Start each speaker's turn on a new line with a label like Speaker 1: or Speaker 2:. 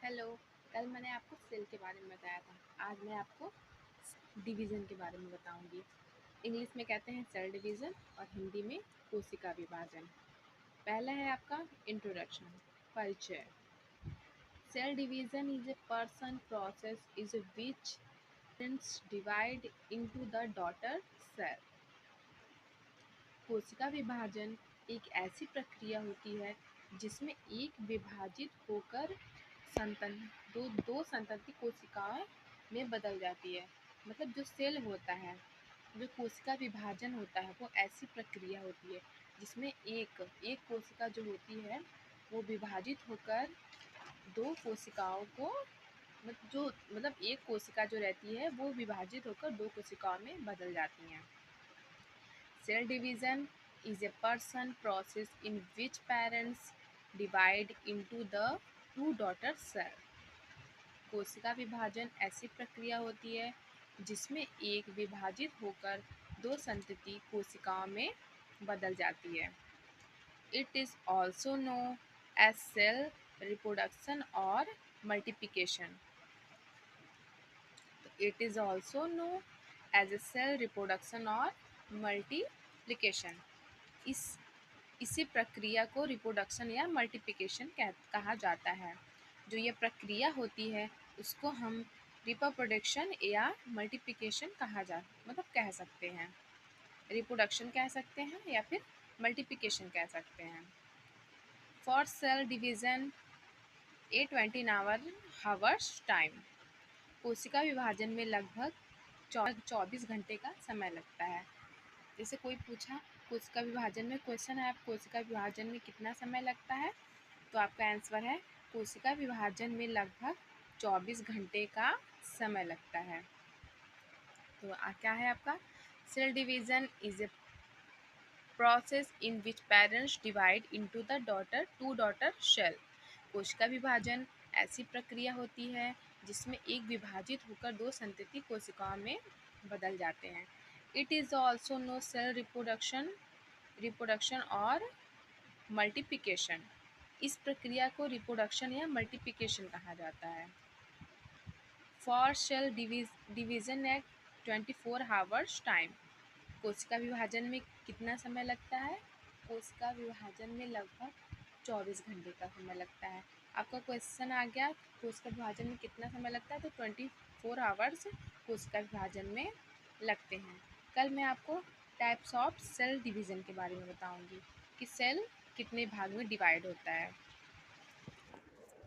Speaker 1: Hello. कल मैंने आपको सेल के बारे में बताया था। आज मैं आपको डिवीज़न के बारे में बताऊंगी। इंग्लिश में कहते हैं सेल डिवीज़न और हिंदी में कोशिका विभाजन। पहला है आपका इंट्रोडक्शन, परिचय। Cell division is a person process is which divide into the daughter cell. कोशिका विभाजन एक ऐसी प्रक्रिया होती है जिसमें एक विभाजित होकर संतन दो संतति कोशिकाओं में बदल जाती है। मतलब जो सेल होता है, जो कोशिका विभाजन होता है, वो ऐसी प्रक्रिया होती है जिसमें एक एक कोशिका जो होती है वो विभाजित होकर दो कोशिकाओं को मतलब एक कोशिका जो रहती है वो विभाजित होकर दो कोशिकाओं में बदल जाती हैं। Cell division is a person process in which parents divide into the two daughter cell. कोशिका विभाजन ऐसी प्रक्रिया होती है जिसमें एक विभाजित होकर दो संतति कोशिकाओं में बदल जाती है। It is also known as cell reproduction or multiplication. It is also known as a cell reproduction or multiplication. इसी प्रक्रिया को रिप्रोडक्शन या मल्टीप्लिकेशन कहा जाता है। जो ये प्रक्रिया होती है उसको हम रिप्रोडक्शन या मल्टीप्लिकेशन कह सकते हैं। रिप्रोडक्शन कह सकते हैं या फिर मल्टीप्लिकेशन कह सकते हैं। For cell division 820 hours time. कोशिका विभाजन में लगभग 24 घंटे का समय लगता है। जैसे कोई पूछा कोशिका विभाजन में क्वेश्चन है, आप कोशिका विभाजन में कितना समय लगता है, तो आपका आंसर है कोशिका विभाजन में लगभग 24 घंटे का समय लगता है। तो क्या है आपका cell division is a process in which parents divide into the two daughter cell. कोशिका विभाजन ऐसी प्रक्रिया होती है जिसमें एक विभाजित होकर दो संतति कोशिकाओं में बदल जाते हैं। It is also no cell reproduction और मल्टीप्लिकेशन। इस प्रक्रिया को रिप्रोडक्शन या मल्टीप्लिकेशन कहा जाता है। For cell division at 24 hours time. कोशिका विभाजन में कितना समय लगता है? कोशिका विभाजन में लगभग 24 घंटे का समय लगता है। आपका क्वेश्चन आ गया कोशिका विभाजन में कितना समय लगता है, तो 24 आवर्स कोशिका विभाजन में लगते हैं। कल मैं आपको टाइप्स ऑफ सेल डिवीज़न के बारे में बताऊंगी कि सेल कितने भाग में डिवाइड होता है।